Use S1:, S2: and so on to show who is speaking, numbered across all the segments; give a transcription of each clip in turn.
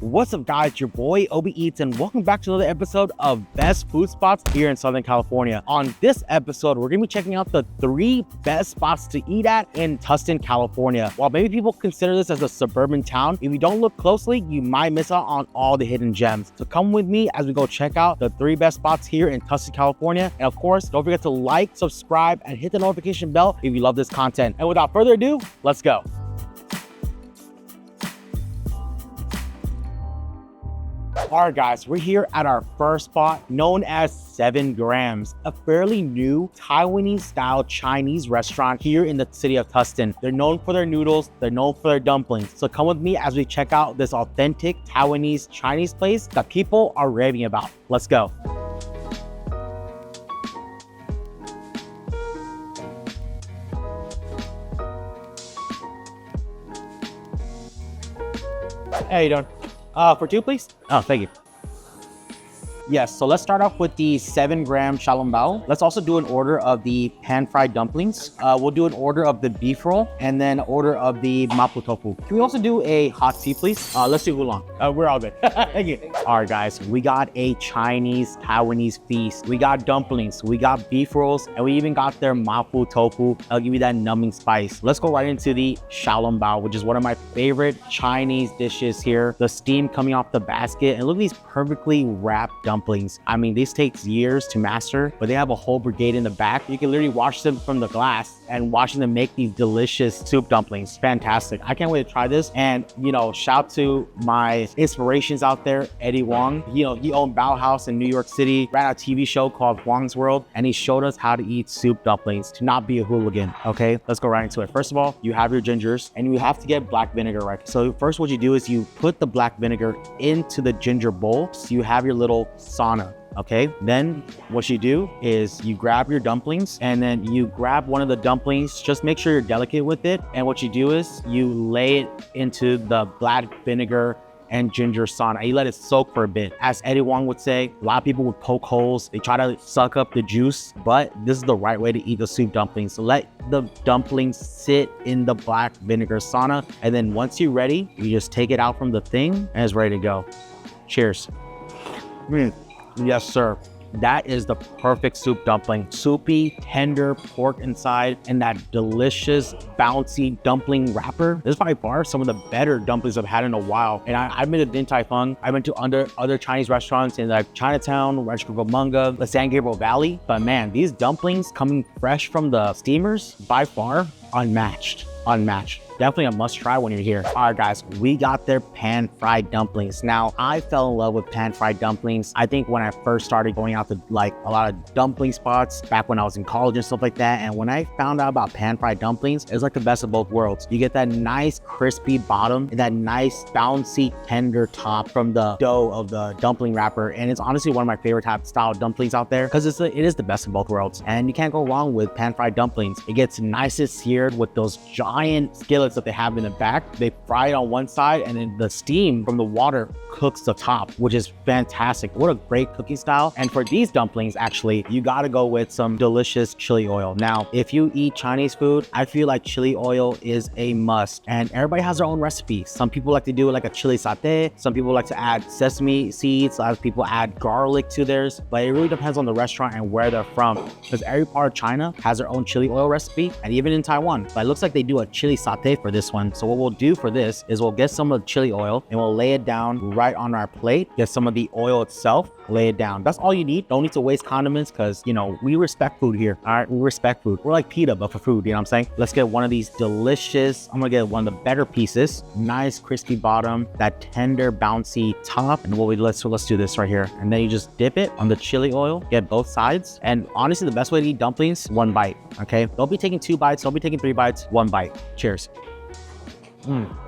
S1: What's up guys, your boy Obi Eats and welcome back to another episode of Best Food Spots here in Southern California. On this episode, we're gonna be checking out the 3 best spots to eat at in Tustin, California. While maybe people consider this as a suburban town, if you don't look closely, you might miss out on all the hidden gems. So come with me as we go check out the 3 best spots here in Tustin, California. And of course, don't forget to like, subscribe, and hit the notification bell if you love this content. And without further ado, let's go. All right guys, we're here at our first spot known as 7 Grams, a fairly new Taiwanese style Chinese restaurant here in the city of Tustin. They're known for their noodles, they're known for their dumplings. So come with me as we check out this authentic Taiwanese Chinese place that people are raving about. Let's go. How you doing? For 2, please. Oh, thank you. Yes, so let's start off with the 7 gram xiaolongbao. Let's also do an order of the pan-fried dumplings. We'll do an order of the beef roll and then an order of the mapo tofu. Can we also do a hot tea, please? Let's do oolong. We're all good. Thank you. All right, guys, we got a Chinese Taiwanese feast. We got dumplings, we got beef rolls, and we even got their mapo tofu. I'll give you that numbing spice. Let's go right into the xiaolongbao, which is one of my favorite Chinese dishes here. The steam coming off the basket, and look at these perfectly wrapped dumplings. I mean, this takes years to master, but they have a whole brigade in the back. You can literally watch them from the glass and watching them make these delicious soup dumplings. Fantastic. I can't wait to try this. And, you know, shout to my inspirations out there, Eddie Wong. You know, he owned Bao House in New York City, ran a TV show called Wong's World, and he showed us how to eat soup dumplings to not be a hooligan. Okay, let's go right into it. First of all, you have your gingers and you have to get black vinegar, right? So first what you do is you put the black vinegar into the ginger bowl. So you have your little sauna. Okay, then what you do is you grab your dumplings and then you grab one of the dumplings. Just make sure you're delicate with it. And what you do is you lay it into the black vinegar and ginger sauna. You let it soak for a bit. As Eddie Wong would say, a lot of people would poke holes. They try to suck up the juice, but this is the right way to eat the soup dumplings. So let the dumplings sit in the black vinegar sauna. And then once you're ready, you just take it out from the thing and it's ready to go. Cheers. Yes, sir. That is the perfect soup dumpling. Soupy, tender pork inside, and that delicious, bouncy dumpling wrapper. This is by far some of the better dumplings I've had in a while. And I've been to Din Tai Fung. I've been to other Chinese restaurants in like Chinatown, Rancho the San Gabriel Valley. But man, these dumplings coming fresh from the steamers, by far, unmatched. Definitely a must try when you're here. All right, guys, we got their pan-fried dumplings. Now, I fell in love with pan-fried dumplings. I think when I first started going out to like a lot of dumpling spots back when I was in college and stuff like that. And when I found out about pan-fried dumplings, it's like the best of both worlds. You get that nice crispy bottom and that nice bouncy tender top from the dough of the dumpling wrapper. And it's honestly one of my favorite type style dumplings out there because it is the best of both worlds. And you can't go wrong with pan-fried dumplings. It gets nice and seared with those giant skillets that they have in the back. They fry it on one side and then the steam from the water cooks the top, which is fantastic. What a great cooking style. And for these dumplings, actually, you gotta go with some delicious chili oil. Now, if you eat Chinese food, I feel like chili oil is a must. And everybody has their own recipe. Some people like to do like a chili satay. Some people like to add sesame seeds. Other people add garlic to theirs. But it really depends on the restaurant and where they're from. Because every part of China has their own chili oil recipe. And even in Taiwan. But it looks like they do a chili satay for this one. So what we'll do for this is we'll get some of the chili oil and we'll lay it down right on our plate. Get some of the oil itself, lay it down. That's all you need. Don't need to waste condiments because, you know, we respect food here. All right, we respect food. We're like PETA, but for food, you know what I'm saying? Let's get one of these delicious, I'm gonna get one of the better pieces. Nice crispy bottom, that tender bouncy top. And let's do this right here. And then you just dip it on the chili oil, get both sides. And honestly, the best way to eat dumplings, 1 bite, okay? Don't be taking 2 bites, don't be taking 3 bites, 1 bite. Cheers.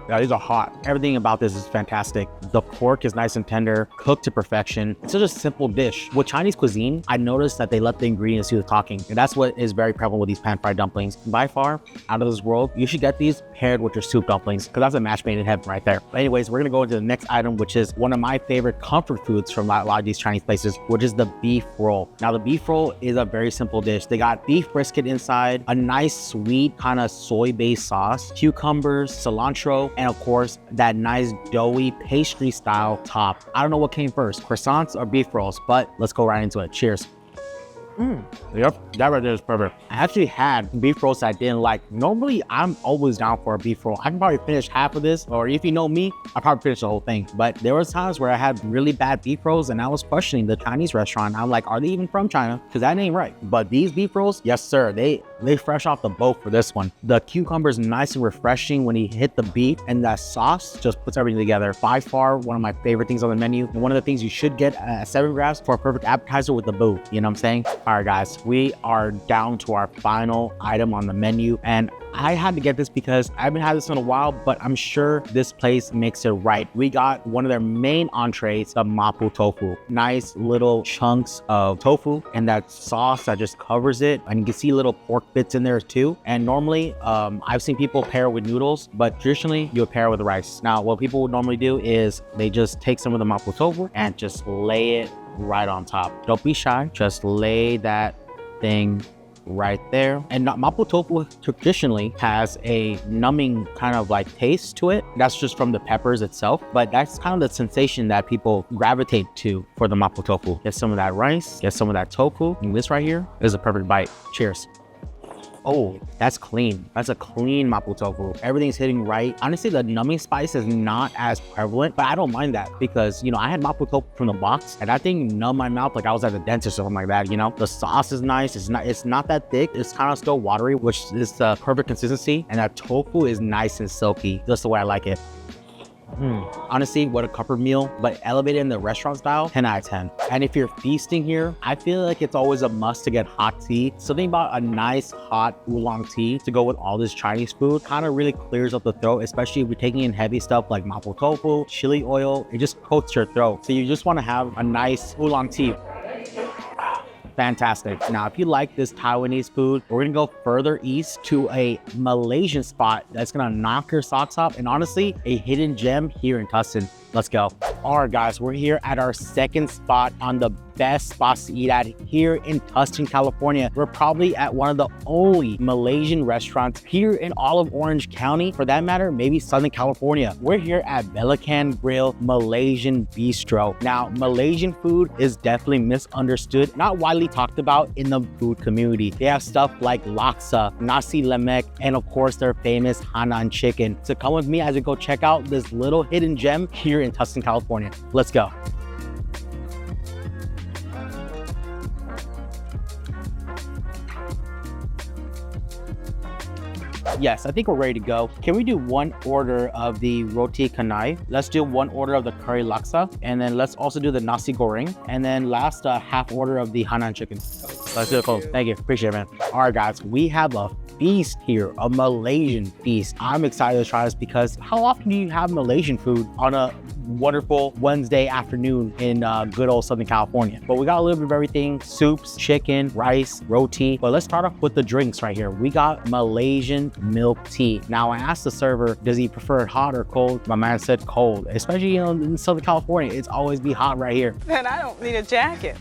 S1: Yeah, these are hot. Everything about this is fantastic. The pork is nice and tender, cooked to perfection. It's such a simple dish. With Chinese cuisine, I noticed that they let the ingredients do the talking. And that's what is very prevalent with these pan-fried dumplings. By far, out of this world, you should get these paired with your soup dumplings because that's a match made in heaven right there. But anyways, we're gonna go into the next item, which is one of my favorite comfort foods from a lot of these Chinese places, which is the beef roll. Now, the beef roll is a very simple dish. They got beef brisket inside, a nice sweet kind of soy-based sauce, cucumbers, cilantro, and of course, that nice doughy pastry style top. I don't know what came first, croissants or beef rolls, but let's go right into it. Cheers. Yep, that right there is perfect. I actually had beef rolls I didn't like. Normally, I'm always down for a beef roll. I can probably finish half of this, or if you know me, I'll probably finish the whole thing. But there was times where I had really bad beef rolls and I was questioning the Chinese restaurant. I'm like, are they even from China? Because that ain't right. But these beef rolls, yes sir, they fresh off the boat for this one. The cucumber is nice and refreshing when you hit the beef, and that sauce just puts everything together. By far, one of my favorite things on the menu. And one of the things you should get at 7 grams for a perfect appetizer with the boo. You know what I'm saying? All right, guys, we are down to our final item on the menu, and I had to get this because I haven't had this in a while, but I'm sure this place makes it right. We got one of their main entrees, the mapo tofu. Nice little chunks of tofu and that sauce that just covers it. And you can see little pork bits in there too. And normally, I've seen people pair it with noodles, but traditionally you would pair it with rice. Now, what people would normally do is they just take some of the mapo tofu and just lay it right on top. Don't be shy, just lay that thing right there. And mapo tofu traditionally has a numbing kind of like taste to it. That's just from the peppers itself, but that's kind of the sensation that people gravitate to for the mapo tofu. Get some of that rice, get some of that tofu, and this right here is a perfect bite. Cheers. Oh, that's clean. That's a clean mapo tofu. Everything's hitting right. Honestly, the numbing spice is not as prevalent, but I don't mind that because, you know, I had mapo tofu from the box and that thing numbed my mouth like I was at the dentist or something like that, you know? The sauce is nice. It's not that thick. It's kind of still watery, which is the perfect consistency. And that tofu is nice and silky, just the way I like it. Honestly, what a comfort meal, but elevated in the restaurant style, 10 out of 10. And if you're feasting here, I feel like it's always a must to get hot tea. Something about a nice hot oolong tea to go with all this Chinese food kind of really clears up the throat, especially if you're taking in heavy stuff like mapo tofu, chili oil. It just coats your throat. So you just want to have a nice oolong tea. Fantastic. Now, if you like this Taiwanese food, we're gonna go further east to a Malaysian spot that's gonna knock your socks off, and honestly, a hidden gem here in Tustin. Let's go. All right, guys, we're here at our second spot on the best spots to eat at here in Tustin, California. We're probably at one of the only Malaysian restaurants here in all of Orange County, for that matter, maybe Southern California. We're here at Belacan Grill Malaysian Bistro. Now, Malaysian food is definitely misunderstood, not widely talked about in the food community. They have stuff like laksa, nasi lemak, and of course their famous Hanan chicken. So come with me as we go check out this little hidden gem here in Tustin, California. Let's go. Yes, I think we're ready to go. Can we do one order of the roti canai? Let's do one order of the curry laksa, and then let's also do the nasi goreng, and then last half order of the Hanan chicken. Let's do it, folks. Thank you, appreciate it, man. All right, guys, we have a feast here, a Malaysian feast. I'm excited to try this because how often do you have Malaysian food on a wonderful Wednesday afternoon in good old Southern California? But we got a little bit of everything: soups, chicken, rice, roti. But let's start off with the drinks right here. We got Malaysian milk tea. Now, I asked the server, does he prefer it hot or cold? My man said cold, especially, you know, in Southern California. It's always be hot right here.
S2: Then I don't need a jacket.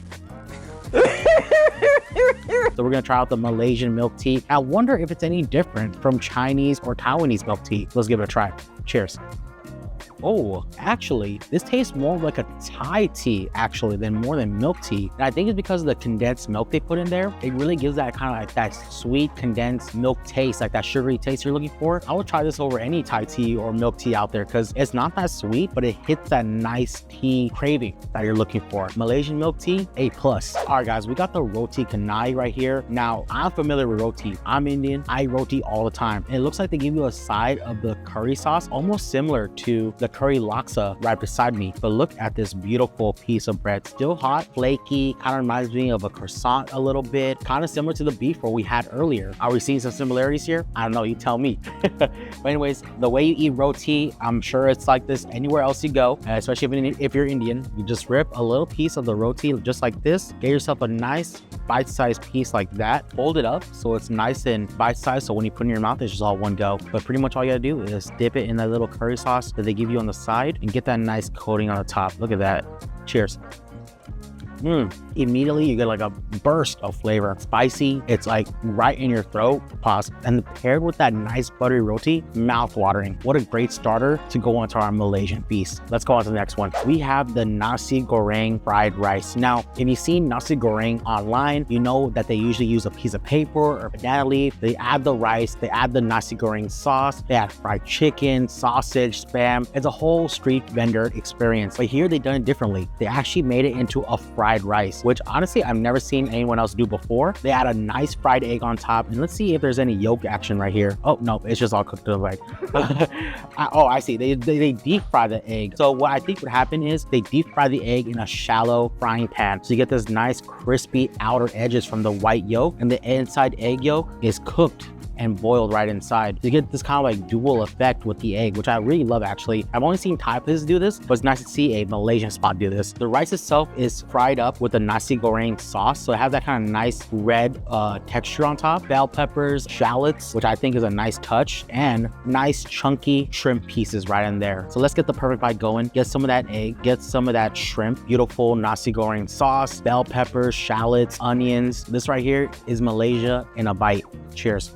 S1: So we're gonna try out the Malaysian milk tea. I wonder if it's any different from Chinese or Taiwanese milk tea. Let's give it a try. Cheers. Oh, actually, this tastes more like a Thai tea, actually, than more than milk tea. And I think it's because of the condensed milk they put in there. It really gives that kind of like that sweet condensed milk taste, like that sugary taste you're looking for. I would try this over any Thai tea or milk tea out there because it's not that sweet, but it hits that nice tea craving that you're looking for. Malaysian milk tea, A+. All right, guys, we got the roti canai right here. Now, I'm familiar with roti. I'm Indian. I eat roti all the time. And it looks like they give you a side of the curry sauce, almost similar to the curry laksa right beside me. But look at this beautiful piece of bread. Still hot, flaky, kind of reminds me of a croissant a little bit, kind of similar to the beef roll we had earlier. Are we seeing some similarities here? I don't know, you tell me. But anyways, the way you eat roti, I'm sure it's like this anywhere else you go, especially if you're Indian. You just rip a little piece of the roti just like this, get yourself a nice bite-sized piece like that, fold it up so it's nice and bite-sized, so when you put it in your mouth, it's just all one go. But pretty much all you gotta do is dip it in that little curry sauce that they give you on the side and get that nice coating on the top. Look at that. Cheers. Immediately you get like a burst of flavor. Spicy, it's like right in your throat. Pause. And paired with that nice buttery roti, mouth-watering. What a great starter to go onto our Malaysian feast. Let's go on to the next one. We have the nasi goreng fried rice. Now, if you've seen nasi goreng online, you know that they usually use a piece of paper or banana leaf. They add the rice, they add the nasi goreng sauce, they add fried chicken, sausage, spam. It's a whole street vendor experience. But here they done it differently. They actually made it into a fried rice, which honestly I've never seen anyone else do before. They add a nice fried egg on top, and let's see if there's any yolk action right here. Oh no, it's just all cooked to the right. Oh, I see. They deep fry the egg. So what I think would happen is they deep fry the egg in a shallow frying pan. So you get this nice crispy outer edges from the white yolk, and the inside egg yolk is cooked and boiled right inside. You get this kind of like dual effect with the egg, which I really love actually. I've only seen Thai places do this, but it's nice to see a Malaysian spot do this. The rice itself is fried up with the nasi goreng sauce, so it has that kind of nice red texture on top. Bell peppers, shallots, which I think is a nice touch, and nice chunky shrimp pieces right in there. So let's get the perfect bite going. Get some of that egg, get some of that shrimp, beautiful nasi goreng sauce, bell peppers, shallots, onions. This right here is Malaysia in a bite. Cheers.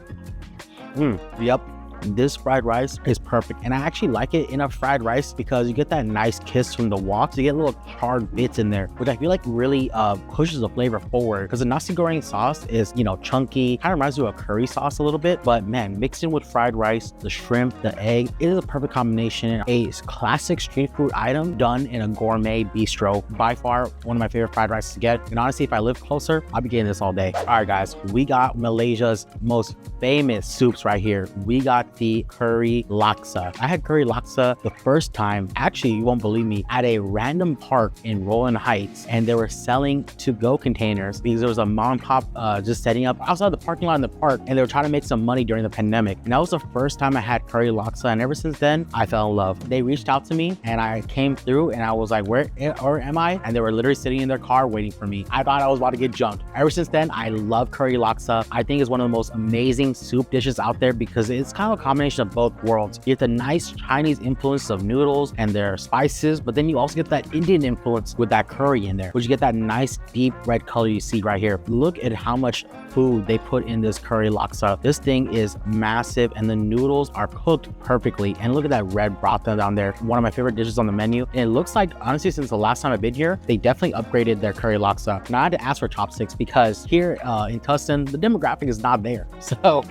S1: Yep. This fried rice is perfect, and I actually like it in a fried rice because you get that nice kiss from the wok. So you get little charred bits in there, which I feel like really pushes the flavor forward, because the nasi goreng sauce is, you know, chunky, kind of reminds me of a curry sauce a little bit, but man, mixed in with fried rice, the shrimp, the egg, it is a perfect combination. A classic street food item done in a gourmet bistro. By far one of my favorite fried rices to get, and honestly, if I live closer, I'll be getting this all day. All right guys, we got Malaysia's most famous soups right here. We got the curry laksa. I had curry laksa the first time, actually, you won't believe me, at a random park in Roland Heights, and they were selling to-go containers because there was a mom and pop just setting up outside the parking lot in the park, and they were trying to make some money during the pandemic. And that was the first time I had curry laksa, and ever since then, I fell in love. They reached out to me, and I came through, and I was like, where am I? And they were literally sitting in their car waiting for me. I thought I was about to get jumped. Ever since then, I love curry laksa. I think it's one of the most amazing soup dishes out there because it's kind of a combination of both worlds. You get the nice Chinese influence of noodles and their spices, but then you also get that Indian influence with that curry in there, which you get that nice deep red color you see right here. Look at how much food they put in this curry laksa. This thing is massive, and the noodles are cooked perfectly. And look at that red broth down there. One of my favorite dishes on the menu. And it looks like, honestly, since the last time I've been here, they definitely upgraded their curry laksa. Now I had to ask for chopsticks because here in Tustin, the demographic is not there. So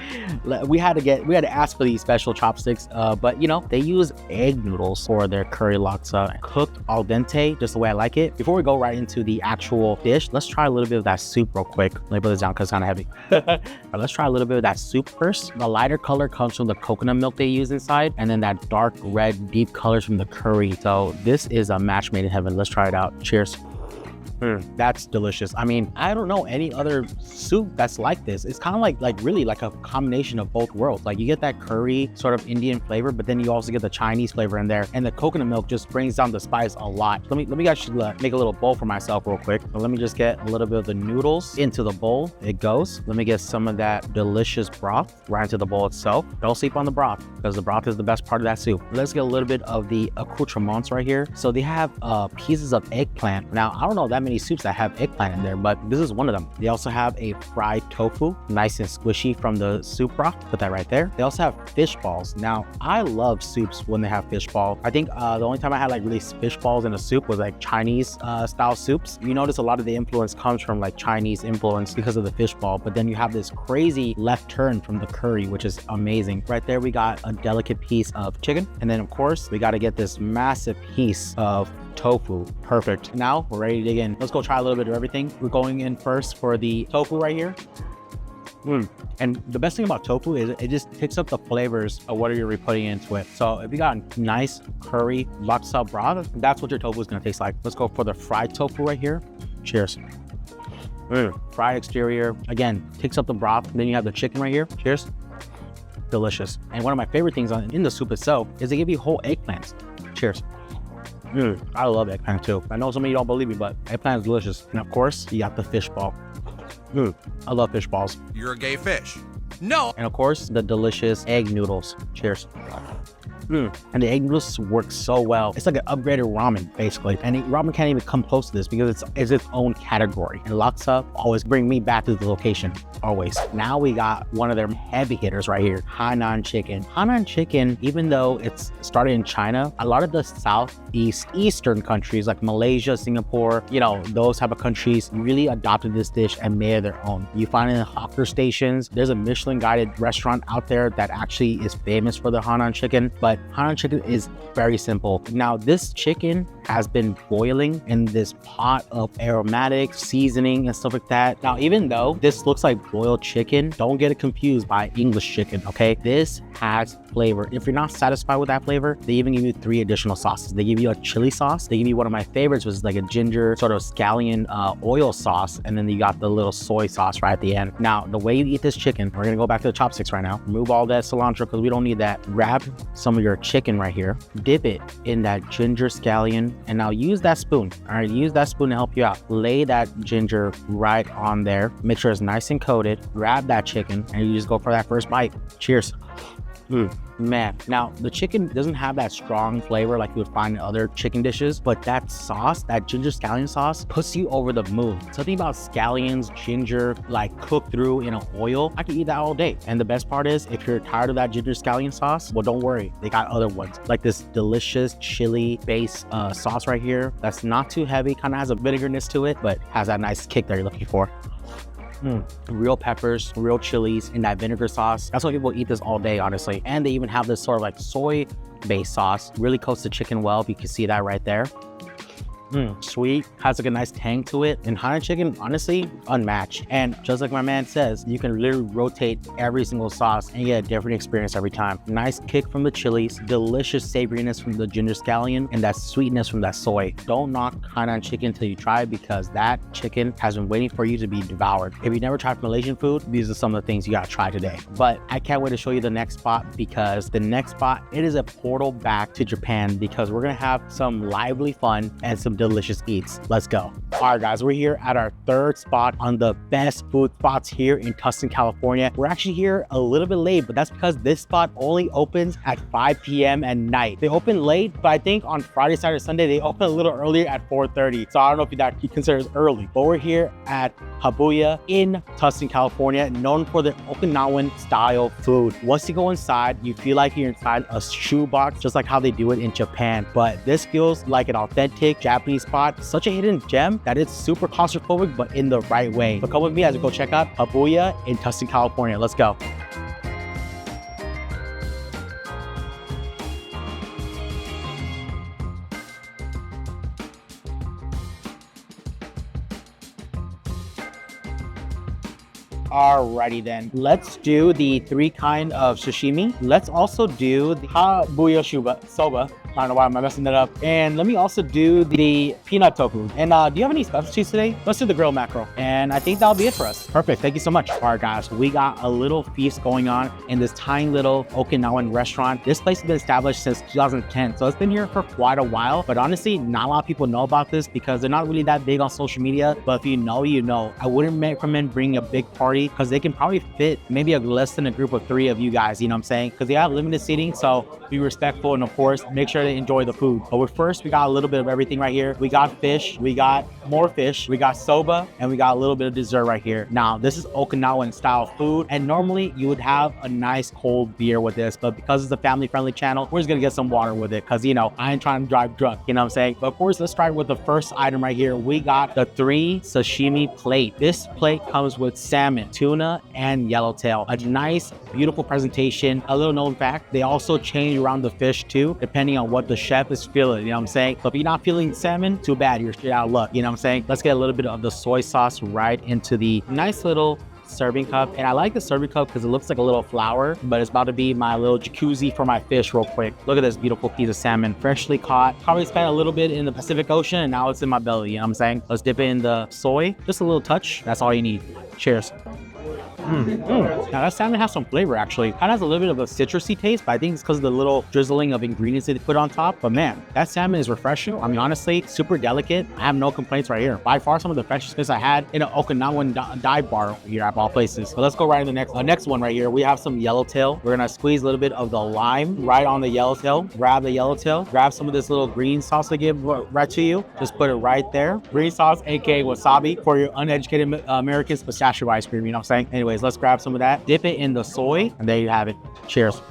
S1: we had to ask for these special chopsticks, but you know, they use egg noodles for their curry laksa, cooked al dente, just the way I like it. Before we go right into the actual dish, let's try a little bit of that soup real quick. Let me put this down because it's kind of heavy. Right, let's try a little bit of that soup first. The lighter color comes from the coconut milk they use inside, and then that dark red deep colors from the curry. So this is a match made in heaven. Let's try it out. Cheers. That's delicious. I mean, I don't know any other soup that's like this. It's kind of like really like a combination of both worlds. Like you get that curry sort of Indian flavor, but then you also get the Chinese flavor in there, and the coconut milk just brings down the spice a lot. Let me actually make a little bowl for myself real quick. So let me just get a little bit of the noodles into the bowl. It goes. Let me get some of that delicious broth right into the bowl itself. Don't sleep on the broth because the broth is the best part of that soup. Let's get a little bit of the accoutrements right here. So they have pieces of eggplant. Now, I don't know that many soups that have eggplant in there, but this is one of them. They also have a fried tofu, nice and squishy from the soup broth. Put that right there. They also have fish balls. Now, I love soups when they have fish balls. I think the only time I had like really fish balls in a soup was like Chinese style soups. You notice a lot of the influence comes from like Chinese influence because of the fish ball, but then you have this crazy left turn from the curry, which is amazing. Right there, we got a delicate piece of chicken, and then of course we got to get this massive piece of tofu. Perfect. Now we're ready to dig in. Let's go try a little bit of everything. We're going in first for the tofu right here. And the best thing about tofu is it just picks up the flavors of whatever you're putting into it. So if you got nice curry laksa broth, that's what your tofu is going to taste like. Let's go for the fried tofu right here. Cheers. Fried exterior, again, picks up the broth. Then you have the chicken right here. Cheers. Delicious. And one of my favorite things in the soup itself is they give you whole eggplants. Cheers. I love eggplant too. I know some of you don't believe me, but eggplant is delicious. And of course, you got the fish ball. I love fish balls.
S2: You're a gay fish. No.
S1: And of course, the delicious egg noodles. Cheers. And the egg noodles work so well. It's like an upgraded ramen, basically. And ramen can't even come close to this because it's its own category. And laksa always bring me back to the location, always. Now we got one of their heavy hitters right here, Hainan chicken. Hainan chicken, even though it's started in China, a lot of the eastern countries like Malaysia, Singapore, you know, those type of countries really adopted this dish and made it their own. You find it in hawker stations. There's a Michelin guided restaurant out there that actually is famous for the Hainan chicken, but Hainan chicken is very simple. Now, this chicken has been boiling in this pot of aromatic seasoning and stuff like that. Now, even though this looks like boiled chicken, don't get it confused by English chicken, okay? This has flavor. If you're not satisfied with that flavor, they even give you 3 additional sauces. They give you a chili sauce. They give you one of my favorites, which is like a ginger sort of scallion oil sauce. And then you got the little soy sauce right at the end. Now, the way you eat this chicken, we're gonna go back to the chopsticks right now. Remove all that cilantro because we don't need that. Grab some of your chicken right here. Dip it in that ginger scallion. And now use that spoon. All right, use that spoon to help you out. Lay that ginger right on there. Make sure it's nice and coated. Grab that chicken and you just go for that first bite. Cheers. Man, now the chicken doesn't have that strong flavor like you would find in other chicken dishes, but that sauce, that ginger scallion sauce, puts you over the moon. Something about scallions, ginger, like cooked through in an oil, I can eat that all day. And the best part is, if you're tired of that ginger scallion sauce, well, don't worry, they got other ones, like this delicious chili base sauce right here that's not too heavy, kind of has a vinegarness to it, but has that nice kick that you're looking for. Real peppers, real chilies in that vinegar sauce. That's why people eat this all day, honestly. And they even have this sort of like soy-based sauce. Really coats the chicken well. You can see that right there. Sweet, has like a nice tang to it. And Hainan chicken, honestly, unmatched. And just like my man says, you can literally rotate every single sauce and get a different experience every time. Nice kick from the chilies, delicious savoriness from the ginger scallion, and that sweetness from that soy. Don't knock Hainan chicken until you try it, because that chicken has been waiting for you to be devoured. If you never tried Malaysian food, these are some of the things you gotta try today. But I can't wait to show you the next spot, because the next spot, it is a portal back to Japan, because we're gonna have some lively fun and some delicious eats. Let's go. All right, guys, we're here at our 3rd spot on the best food spots here in Tustin, California. We're actually here a little bit late, but that's because this spot only opens at 5 p.m. at night. They open late, but I think on Friday, Saturday, Sunday, they open a little earlier at 4:30. So I don't know if that you consider it early, but we're here at Habuya in Tustin, California, known for their Okinawan style food. Once you go inside, you feel like you're inside a shoebox, just like how they do it in Japan. But this feels like an authentic Japanese spot, such a hidden gem that it's super claustrophobic, but in the right way. So come with me as we go check out Habuya in Tustin, California. Let's go. Alrighty then, let's do the 3 kind of sashimi. Let's also do the Habuya soba. I don't know why I'm messing that up. And let me also do the peanut tofu. And do you have any specialties today? Let's do the grilled mackerel. And I think that'll be it for us. Perfect, thank you so much. All right, guys, we got a little feast going on in this tiny little Okinawan restaurant. This place has been established since 2010, so it's been here for quite a while. But honestly, not a lot of people know about this because they're not really that big on social media. But if you know, you know. I wouldn't recommend bringing a big party because they can probably fit maybe less than a group of 3 of you guys, you know what I'm saying? Because they have limited seating, so be respectful and of course, make sure to enjoy the food. But first, we got a little bit of everything right here. We got fish, we got more fish, we got soba, and we got a little bit of dessert right here. Now, this is Okinawan style food, and normally you would have a nice cold beer with this, but because it's a family-friendly channel, we're just gonna get some water with it, because, you know, I ain't trying to drive drunk, you know what I'm saying? But of course, let's start with the first item right here. We got the 3 sashimi plate. This plate comes with salmon, tuna, and yellowtail. A nice, beautiful presentation. A little known fact, they also change around the fish too, depending on what the chef is feeling, you know what I'm saying? So if you're not feeling salmon, too bad, you're straight out of luck, you know what I'm saying? Let's get a little bit of the soy sauce right into the nice little serving cup. And I like the serving cup because it looks like a little flower, but it's about to be my little jacuzzi for my fish real quick. Look at this beautiful piece of salmon, freshly caught. Probably spent a little bit in the Pacific Ocean and now it's in my belly, you know what I'm saying? Let's dip it in the soy, just a little touch. That's all you need. Cheers. Now that salmon has some flavor actually. Kind of has a little bit of a citrusy taste, but I think it's because of the little drizzling of ingredients that they put on top. But man, that salmon is refreshing. I mean, honestly, super delicate. I have no complaints right here. By far, some of the freshest fish I had in an Okinawan dive bar here at all places. But let's go right to the next one right here. We have some yellowtail. We're gonna squeeze a little bit of the lime right on the yellowtail. Grab the yellowtail. Grab some of this little green sauce they give right to you. Just put it right there. Green sauce, aka wasabi, for your uneducated Americans, pistachio ice cream. You know what I'm saying? Anyways, let's grab some of that. Dip it in the soy, and there you have it. Cheers.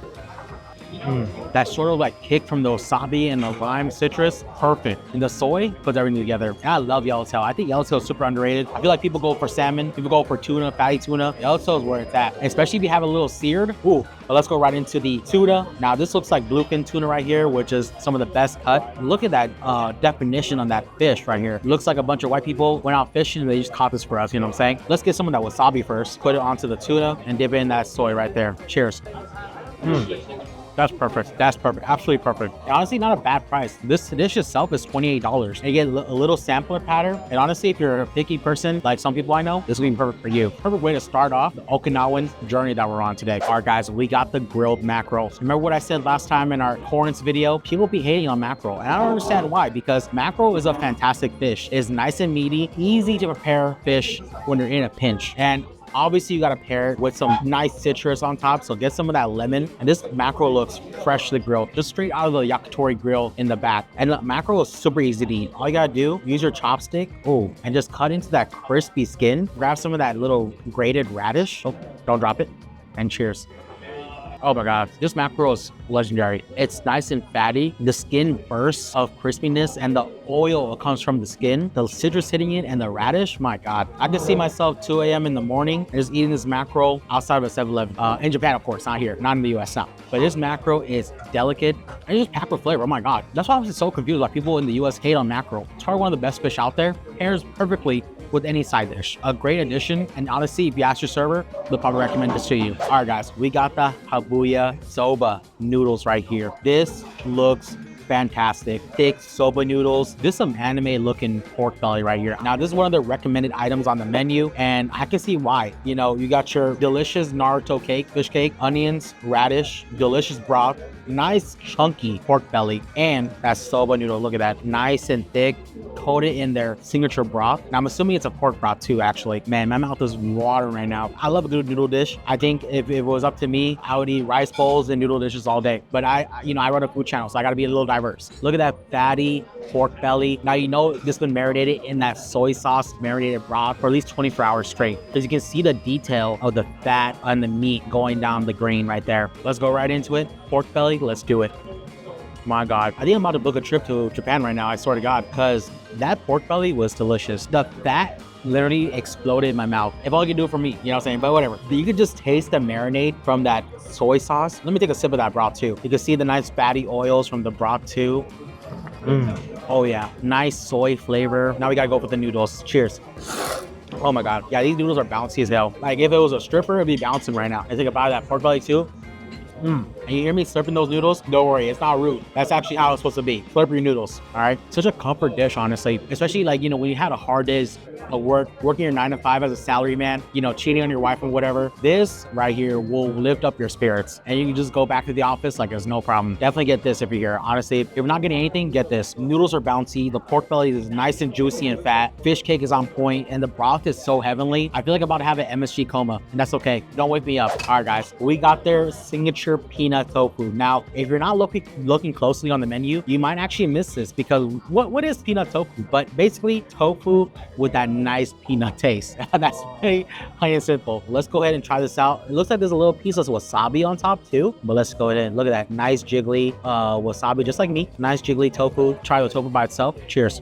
S1: That sort of like kick from the wasabi and the lime citrus, perfect. And the soy puts everything together. And I love yellowtail. I think yellowtail is super underrated. I feel like people go for salmon, people go for tuna, fatty tuna. Yellowtail is where it's at, especially if you have a little seared. Ooh, but let's go right into the tuna. Now this looks like bluefin tuna right here, which is some of the best cut. Look at that definition on that fish right here. It looks like a bunch of white people went out fishing and they just caught this for us, you know what I'm saying? Let's get some of that wasabi first. Put it onto the tuna and dip it in that soy right there. Cheers. That's perfect. That's perfect. Absolutely perfect. And honestly, not a bad price. This dish itself is $28. And you get a little sampler pattern. And honestly, if you're a picky person, like some people I know, this will be perfect for you. Perfect way to start off the Okinawan journey that we're on today. All right, guys, we got the grilled mackerel. Remember what I said last time in our corns video? People be hating on mackerel. And I don't understand why, because mackerel is a fantastic fish. It's nice and meaty, easy to prepare fish when you're in a pinch. And obviously, you gotta pair it with some nice citrus on top, so get some of that lemon. And this mackerel looks freshly grilled, just straight out of the yakitori grill in the back. And the mackerel is super easy to eat. All you gotta do, use your chopstick, and just cut into that crispy skin. Grab some of that little grated radish. Oh, don't drop it. And cheers. Oh my God, this mackerel is legendary. It's nice and fatty. The skin bursts of crispiness and the oil comes from the skin. The citrus hitting it and the radish, my God. I can see myself 2 a.m. in the morning just eating this mackerel outside of a 7-Eleven. In Japan, of course, not here, not in the US now. But this mackerel is delicate and it's just packed with flavor. Oh my God. That's why I was so confused why people in the US hate on mackerel. It's probably one of the best fish out there. Pairs perfectly with any side dish. A great addition, and honestly, if you ask your server, they'll probably recommend this to you. All right, guys, we got the Habuya soba noodles right here. This looks fantastic. Thick soba noodles. This is some anime looking pork belly right here. Now, this is one of the recommended items on the menu, and I can see why. You know, you got your delicious Naruto cake, fish cake, onions, radish, delicious broth, nice chunky pork belly, and that soba noodle. Look at that, nice and thick, coated in their signature broth. Now I'm assuming it's a pork broth too, actually. Man, my mouth is watering right now. I love a good noodle dish. I think if it was up to me, I would eat rice bowls and noodle dishes all day. But I run a food channel, so I gotta be a little diverse. Look at that fatty pork belly. Now, you know this has been marinated in that soy sauce marinated broth for at least 24 hours straight. As you can see the detail of the fat and the meat going down the grain right there. Let's go right into it. Pork belly, let's do it. My God, I think I'm about to book a trip to Japan right now, I swear to God, because that pork belly was delicious. The fat literally exploded in my mouth. If all you can do it for me, you know what I'm saying? But whatever. You could just taste the marinade from that soy sauce. Let me take a sip of that broth too. You can see the nice fatty oils from the broth too. Oh yeah, nice soy flavor. Now we gotta go with the noodles. Cheers. Oh my God. Yeah, these noodles are bouncy as hell. Like if it was a stripper, it'd be bouncing right now. I think about that pork belly too. And you hear me slurping those noodles? Don't worry, it's not rude. That's actually how it's supposed to be. Slurp your noodles, all right? Such a comfort dish, honestly. Especially like, you know, when you had a hard day's of working your 9 to 5 as a salary man, you know, cheating on your wife or whatever. This right here will lift up your spirits and you can just go back to the office like there's no problem. Definitely get this if you're here. Honestly, if you're not getting anything, get this. Noodles are bouncy. The pork belly is nice and juicy and fat. Fish cake is on point and the broth is so heavenly. I feel like I'm about to have an MSG coma and that's okay. Don't wake me up. All right, guys, we got their signature peanut tofu. Now, if you're not looking closely on the menu, you might actually miss this because what is peanut tofu? But basically tofu with that nice peanut taste. That's very plain and simple. Let's go ahead and try this out. It looks like there's a little piece of wasabi on top too, but let's go ahead and look at that nice jiggly wasabi, just like me. Nice jiggly tofu. Try the tofu by itself. Cheers.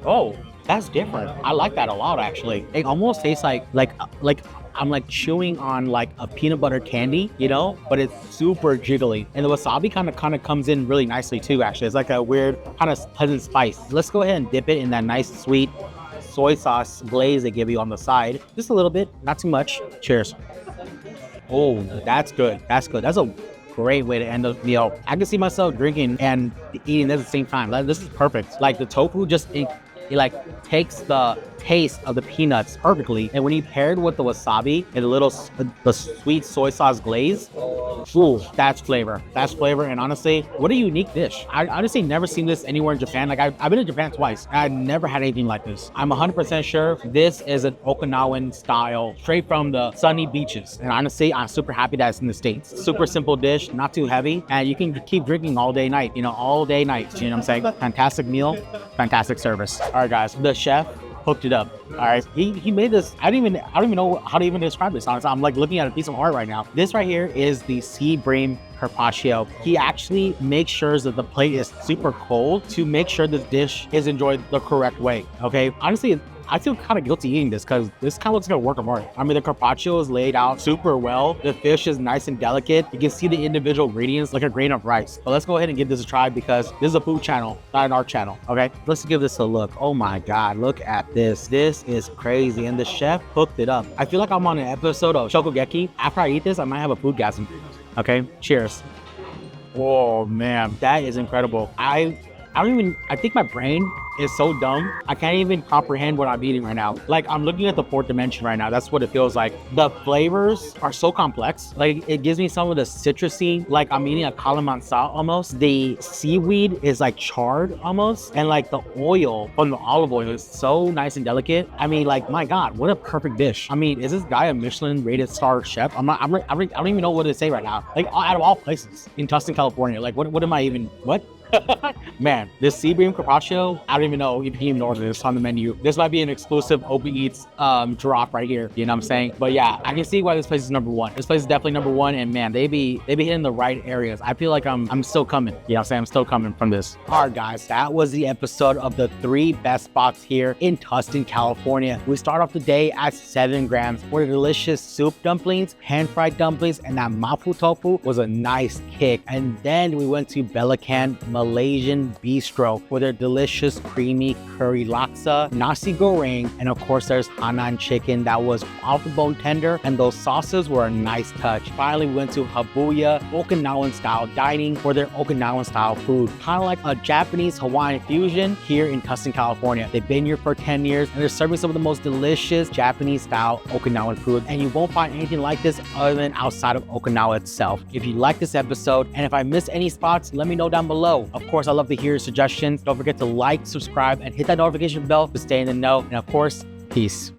S1: Oh, that's different. I like that a lot actually. It almost tastes like I'm like chewing on like a peanut butter candy, you know, but it's super jiggly. And the wasabi kind of comes in really nicely too, actually. It's like a weird kind of pleasant spice. Let's go ahead and dip it in that nice sweet soy sauce glaze they give you on the side. Just a little bit, not too much. Cheers. Oh, that's good. That's good. That's a great way to end the meal. I can see myself drinking and eating this at the same time. Like, this is perfect. Like the tofu just, it like takes the taste of the peanuts perfectly. And when you paired with the wasabi and the sweet soy sauce glaze, ooh, that's flavor. That's flavor. And honestly, what a unique dish. I honestly never seen this anywhere in Japan. Like I've been to Japan twice. I never had anything like this. I'm 100% sure this is an Okinawan style, straight from the sunny beaches. And honestly, I'm super happy that it's in the States. Super simple dish, not too heavy, and you can keep drinking all day night, all day night, you know what I'm saying? Fantastic meal, fantastic service. All right, guys, the chef hooked it up. All right, he made this. I don't even know how to even describe this. Honestly, I'm like looking at a piece of art right now. This right here is the sea bream carpaccio. He actually makes sure that the plate is super cold to make sure this dish is enjoyed the correct way. Okay, honestly, I feel kind of guilty eating this because this kind of looks like a work of art. I mean, the carpaccio is laid out super well. The fish is nice and delicate. You can see the individual ingredients like a grain of rice. But let's go ahead and give this a try because this is a food channel, not an art channel, okay? Let's give this a look. Oh my God, look at this. This is crazy. And the chef hooked it up. I feel like I'm on an episode of Shokugeki. After I eat this, I might have a food gasm. Okay, cheers. Oh man, that is incredible. I think my brain is so dumb. I can't even comprehend what I'm eating right now. Like I'm looking at the fourth dimension right now. That's what it feels like. The flavors are so complex. Like it gives me some of the citrusy, like I'm eating a calamansa almost. The seaweed is like charred almost. And like the oil from the olive oil is so nice and delicate. I mean, like, my God, what a perfect dish. I mean, is this guy a Michelin rated star chef? I don't even know what to say right now. Like out of all places in Tustin, California, like what am I even, what? Man, this sea bream carpaccio, I don't even know if you can even order this on the menu. This might be an exclusive Open Eats drop right here, you know what I'm saying? But yeah, I can see why this place is number one. This place is definitely number one, and man, they be hitting the right areas. I feel like I'm still coming. You know what I'm saying? I'm still coming from this. All right, guys, that was the episode of the 3 best spots here in Tustin, California. We start off the day at 7 grams for the delicious soup dumplings, pan-fried dumplings, and that mafu tofu was a nice kick. And then we went to Belacan Malaysian Bistro for their delicious creamy curry laksa, nasi goreng, and of course there's Hanan chicken that was off the bone tender, and those sauces were a nice touch. Finally, we went to Habuya Okinawan style dining for their Okinawan style food, kind of like a Japanese Hawaiian fusion here in Tustin, California. They've been here for 10 years and they're serving some of the most delicious Japanese style Okinawan food, and you won't find anything like this other than outside of Okinawa itself. If you like this episode and if I missed any spots, let me know down below. Of course, I love to hear your suggestions. Don't forget to like, subscribe, and hit that notification bell to stay in the know. And of course, peace.